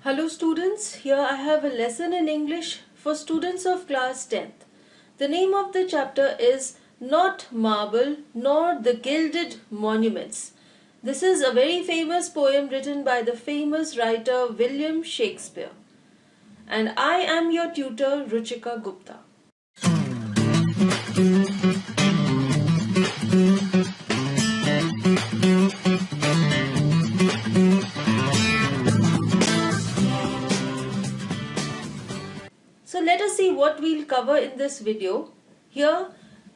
Hello students, here I have a lesson in English for students of class 10th. The name of the chapter is Not Marble Nor the Gilded Monuments. This is a very famous poem written by the famous writer William Shakespeare. And I am your tutor Ruchika Gupta. So let us see what we'll cover in this video. Here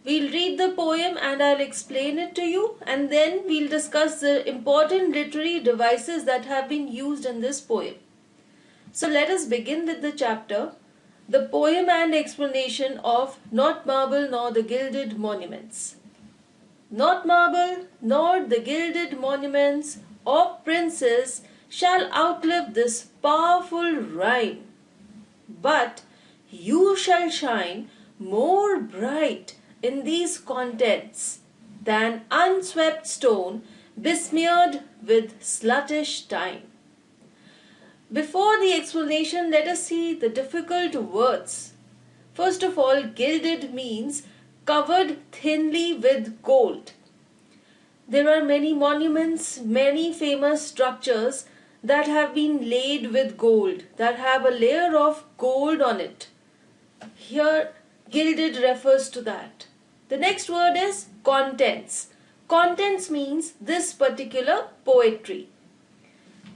we'll read the poem and I'll explain it to you, and then we'll discuss the important literary devices that have been used in this poem. So let us begin with the chapter, the poem and explanation of Not Marble Nor the Gilded Monuments. Not marble nor the gilded monuments of princes shall outlive this powerful rhyme, but you shall shine more bright in these contents than unswept stone besmeared with sluttish time. Before the explanation, let us see the difficult words. First of all, gilded means covered thinly with gold. There are many monuments, many famous structures that have been laid with gold, that have a layer of gold on it. Here, gilded refers to that. The next word is contents. Contents means this particular poetry.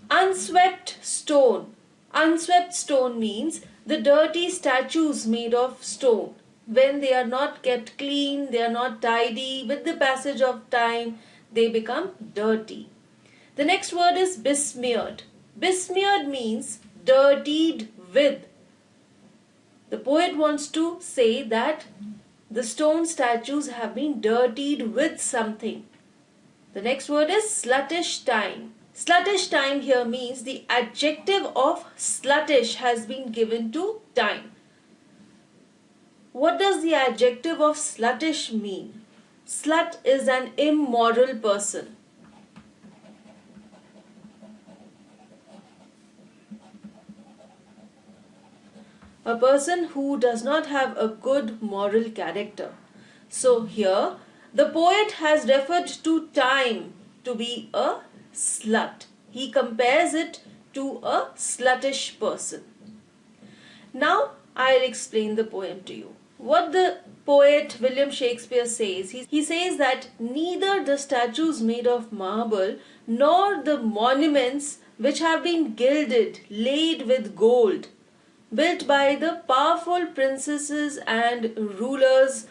Unswept stone. Unswept stone means the dirty statues made of stone. When they are not kept clean, they are not tidy, with the passage of time, they become dirty. The next word is besmeared. Besmeared means dirtied with. The poet wants to say that the stone statues have been dirtied with something. The next word is sluttish time. Sluttish time here means the adjective of sluttish has been given to time. What does the adjective of sluttish mean? Slut is an immoral person. A person who does not have a good moral character. So here the poet has referred to time to be a slut. He compares it to a sluttish person. Now I'll explain the poem to you. What the poet William Shakespeare says, he says that neither the statues made of marble nor the monuments which have been gilded, laid with gold, built by the powerful princesses and rulers,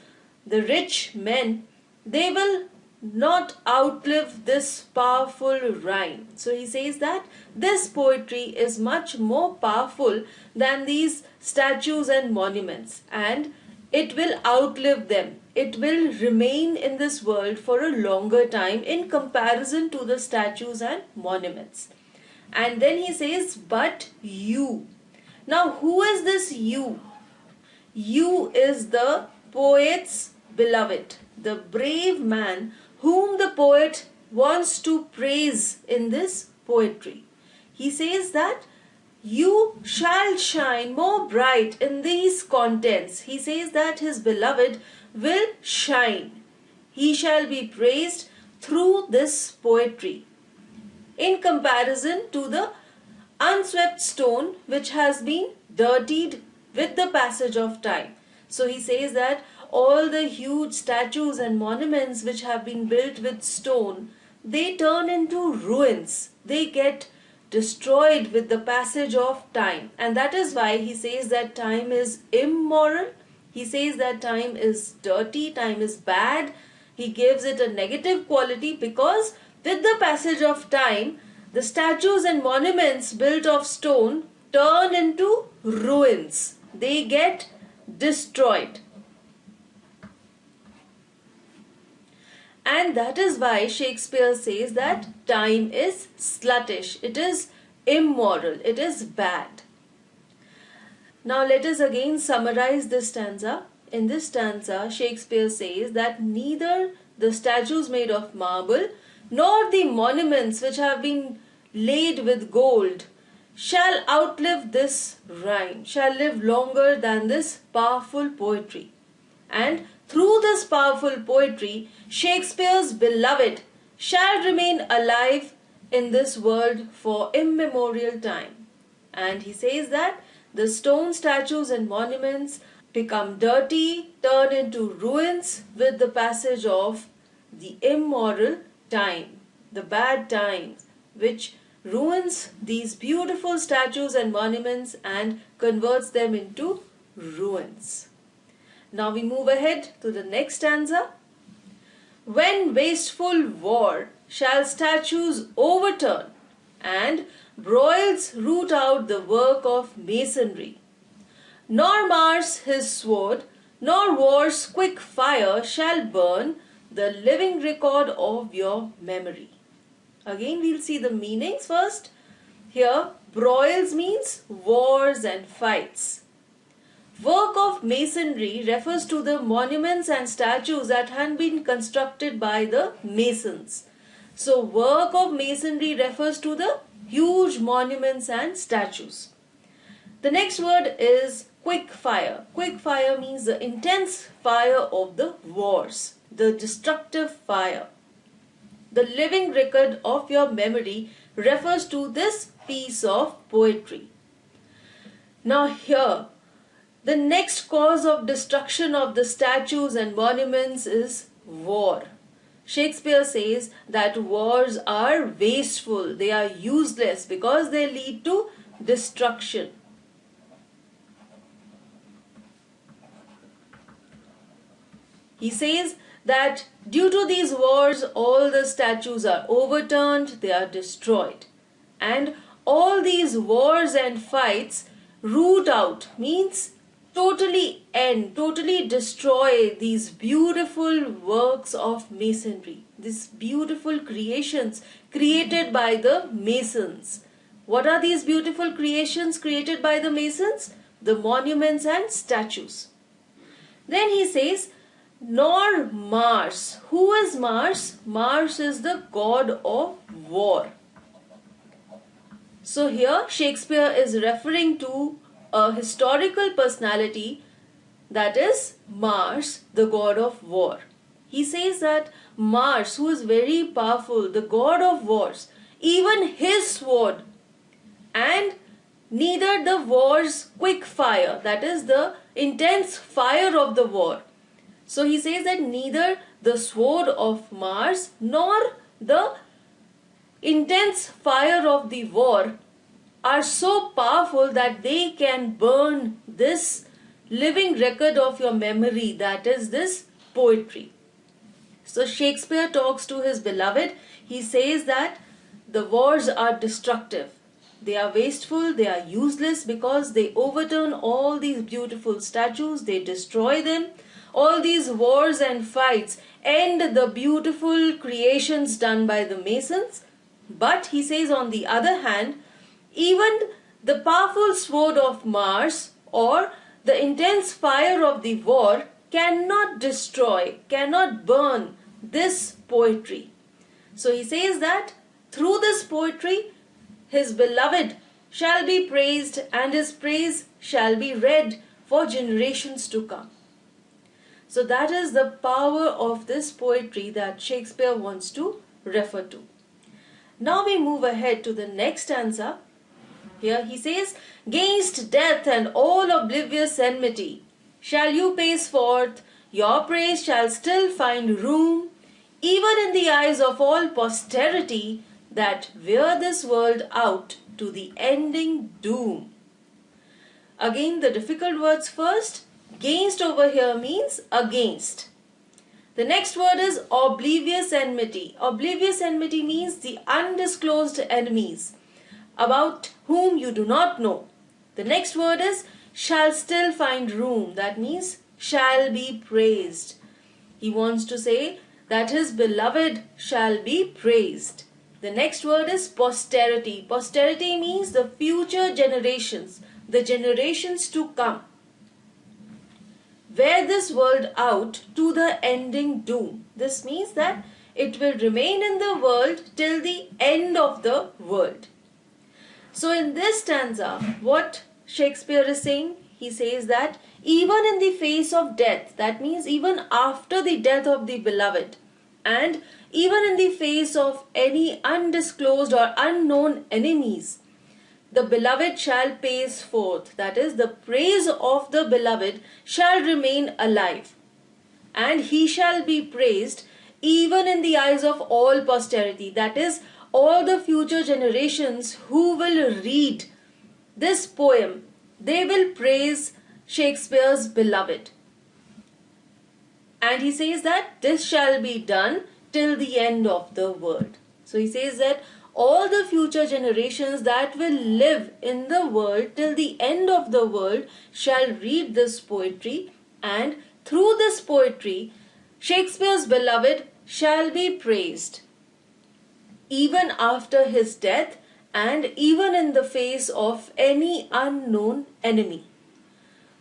the rich men, they will not outlive this powerful rhyme. So he says that this poetry is much more powerful than these statues and monuments, and it will outlive them. It will remain in this world for a longer time in comparison to the statues and monuments. And then he says, but you. Now, who is this you? You is the poet's beloved, the brave man whom the poet wants to praise in this poetry. He says that you shall shine more bright in these contents. He says that his beloved will shine. He shall be praised through this poetry in comparison to the unswept stone which has been dirtied with the passage of time. So he says that all the huge statues and monuments which have been built with stone, they turn into ruins. They get destroyed with the passage of time. And that is why he says that time is immoral. He says that time is dirty, time is bad. He gives it a negative quality because with the passage of time, the statues and monuments built of stone turn into ruins. They get destroyed. And that is why Shakespeare says that time is sluttish. It is immoral. It is bad. Now let us again summarize this stanza. In this stanza, Shakespeare says that neither the statues made of marble nor the monuments which have been laid with gold shall outlive this rhyme, shall live longer than this powerful poetry. And through this powerful poetry, Shakespeare's beloved shall remain alive in this world for immemorial time. And he says that the stone statues and monuments become dirty, turn into ruins with the passage of the immoral time, the bad times, which ruins these beautiful statues and monuments and converts them into ruins. Now we move ahead to the next stanza. When wasteful war shall statues overturn, and broils root out the work of masonry, nor Mars his sword, nor war's quick fire shall burn the living record of your memory. Again we'll see the meanings first. Here broils means wars and fights. Work of masonry refers to the monuments and statues that had been constructed by the masons. So work of masonry refers to the huge monuments and statues. The next word is quick fire. Quick fire means the intense fire of the wars, the destructive fire. The living record of your memory refers to this piece of poetry. Now here, the next cause of destruction of the statues and monuments is war. Shakespeare says that wars are wasteful, they are useless because they lead to destruction. He says that due to these wars, all the statues are overturned, they are destroyed. And all these wars and fights root out, means totally end, totally destroy these beautiful works of masonry, these beautiful creations created by the masons. What are these beautiful creations created by the masons? The monuments and statues. Then he says, nor Mars. Who is Mars? Mars is the god of war. So here Shakespeare is referring to a historical personality, that is Mars, the god of war. He says that Mars, who is very powerful, the god of wars, even his sword, and neither the war's quick fire, that is the intense fire of the war. So he says that neither the sword of Mars nor the intense fire of the war are so powerful that they can burn this living record of your memory, that is this poetry. So Shakespeare talks to his beloved. He says that the wars are destructive. They are wasteful, they are useless because they overturn all these beautiful statues, they destroy them. All these wars and fights end the beautiful creations done by the masons. But he says on the other hand, even the powerful sword of Mars or the intense fire of the war cannot destroy, cannot burn this poetry. So he says that through this poetry, his beloved shall be praised and his praise shall be read for generations to come. So that is the power of this poetry that Shakespeare wants to refer to. Now we move ahead to the next stanza. Here he says, "'Gainst death and all oblivious enmity shall you pace forth, your praise shall still find room, even in the eyes of all posterity that wear this world out to the ending doom." Again the difficult words first. Gainst over here means against. The next word is oblivious enmity. Oblivious enmity means the undisclosed enemies about whom you do not know. The next word is shall still find room. That means shall be praised. He wants to say that his beloved shall be praised. The next word is posterity. Posterity means the future generations, the generations to come. Wear this world out to the ending doom. This means that it will remain in the world till the end of the world. So in this stanza, what Shakespeare is saying, he says that even in the face of death, that means even after the death of the beloved, and even in the face of any undisclosed or unknown enemies, the beloved shall pace forth. That is, the praise of the beloved shall remain alive, and he shall be praised even in the eyes of all posterity. That is, all the future generations who will read this poem, they will praise Shakespeare's beloved. And he says that this shall be done till the end of the world. So he says that all the future generations that will live in the world till the end of the world shall read this poetry, and through this poetry, Shakespeare's beloved shall be praised even after his death and even in the face of any unknown enemy.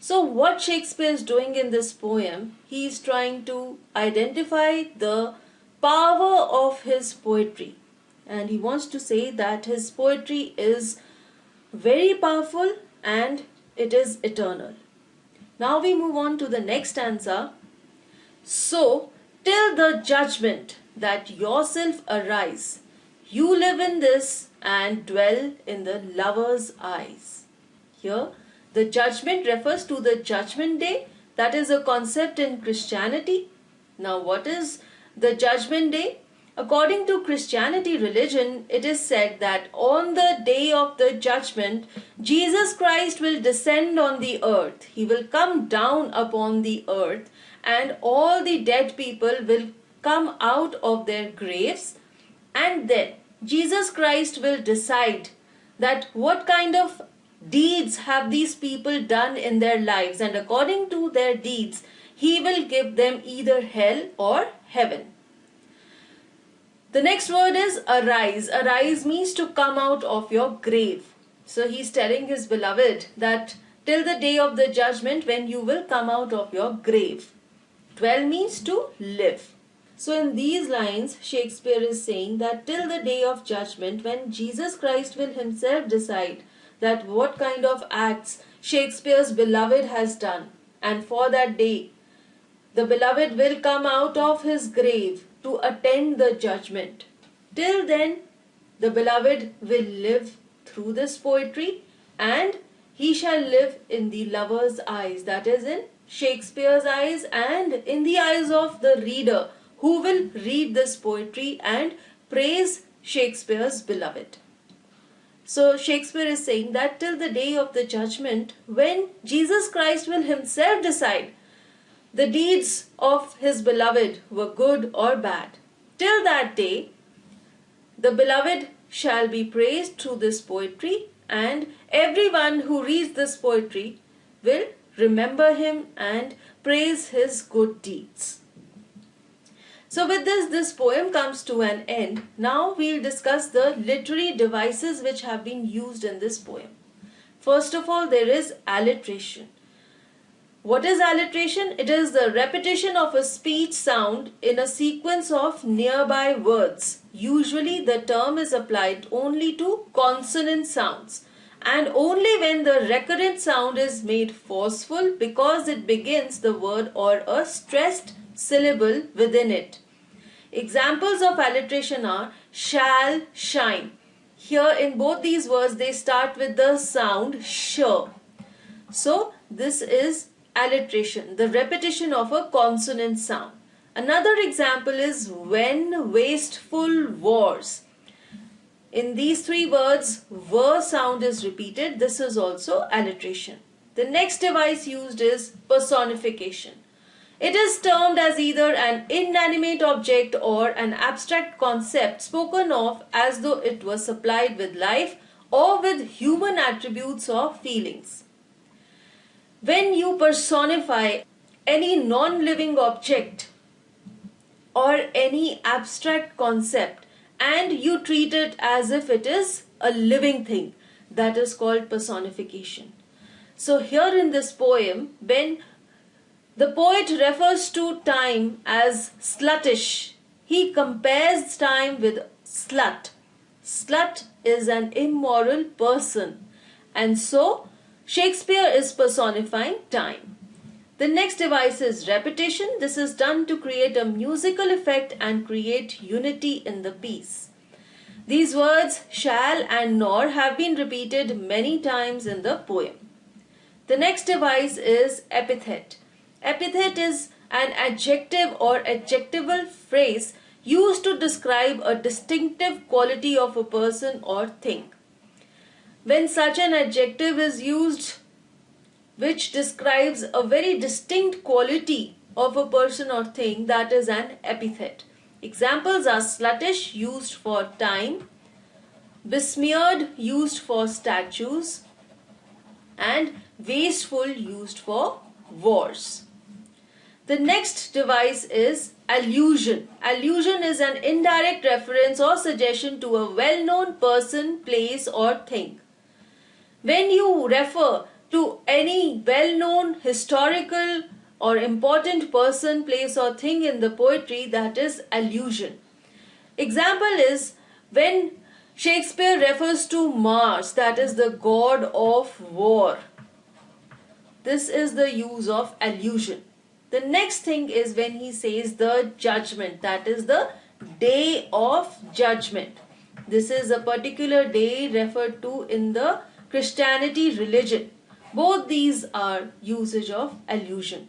So what Shakespeare is doing in this poem, he is trying to identify the power of his poetry, and he wants to say that his poetry is very powerful and it is eternal. Now we move on to the next stanza. So, till the judgment that yourself arise, you live in this and dwell in the lover's eyes. Here, the judgment refers to the judgment day. That is a concept in Christianity. Now, what is the judgment day? According to Christianity religion, it is said that on the day of the judgment, Jesus Christ will descend on the earth. He will come down upon the earth, and all the dead people will come out of their graves, and then Jesus Christ will decide that what kind of deeds have these people done in their lives, and according to their deeds, he will give them either hell or heaven. The next word is arise. Arise means to come out of your grave. So he's telling his beloved that till the day of the judgment when you will come out of your grave. Dwell means to live. So in these lines, Shakespeare is saying that till the day of judgment when Jesus Christ will himself decide that what kind of acts Shakespeare's beloved has done, and for that day the beloved will come out of his grave to attend the judgment. Till then, the beloved will live through this poetry, and he shall live in the lover's eyes, that is in Shakespeare's eyes and in the eyes of the reader who will read this poetry and praise Shakespeare's beloved. So Shakespeare is saying that till the day of the judgment, when Jesus Christ will himself decide the deeds of his beloved were good or bad, till that day, the beloved shall be praised through this poetry, and everyone who reads this poetry will remember him and praise his good deeds. So with this poem comes to an end. Now we'll discuss the literary devices which have been used in this poem. First of all, there is alliteration. What is alliteration? It is the repetition of a speech sound in a sequence of nearby words. Usually the term is applied only to consonant sounds, and only when the recurrent sound is made forceful because it begins the word or a stressed syllable within it. Examples of alliteration are shall, shine. Here in both these words they start with the sound sh. So this is alliteration, the repetition of a consonant sound. Another example is when wasteful wars. In these three words, ver sound is repeated. This is also alliteration. The next device used is personification. It is termed as either an inanimate object or an abstract concept spoken of as though it was supplied with life or with human attributes or feelings. When you personify any non-living object or any abstract concept and you treat it as if it is a living thing, that is called personification. So here in this poem, when the poet refers to time as sluttish, he compares time with slut. Slut is an immoral person, and so Shakespeare is personifying time. The next device is repetition. This is done to create a musical effect and create unity in the piece. These words shall and nor have been repeated many times in the poem. The next device is epithet. Epithet is an adjective or adjectival phrase used to describe a distinctive quality of a person or thing. When such an adjective is used which describes a very distinct quality of a person or thing, that is an epithet. Examples are sluttish, used for time, besmeared, used for statues, and wasteful, used for wars. The next device is allusion. Allusion is an indirect reference or suggestion to a well-known person, place, or thing. When you refer to any well-known historical or important person, place, or thing in the poetry, that is allusion. Example is when Shakespeare refers to Mars, that is the god of war. This is the use of allusion. The next thing is when he says the judgment, that is the day of judgment. This is a particular day referred to in the Christianity religion. Both these are usage of allusion.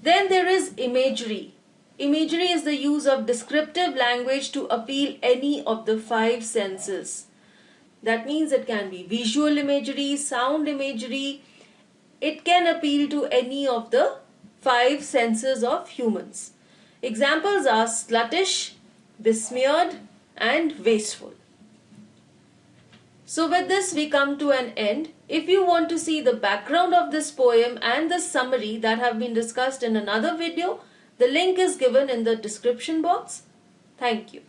Then there is imagery. Imagery is the use of descriptive language to appeal any of the five senses. That means it can be visual imagery, sound imagery. It can appeal to any of the five senses of humans. Examples are sluttish, besmeared, and wasteful. So with this we come to an end. If you want to see the background of this poem and the summary that have been discussed in another video, the link is given in the description box. Thank you.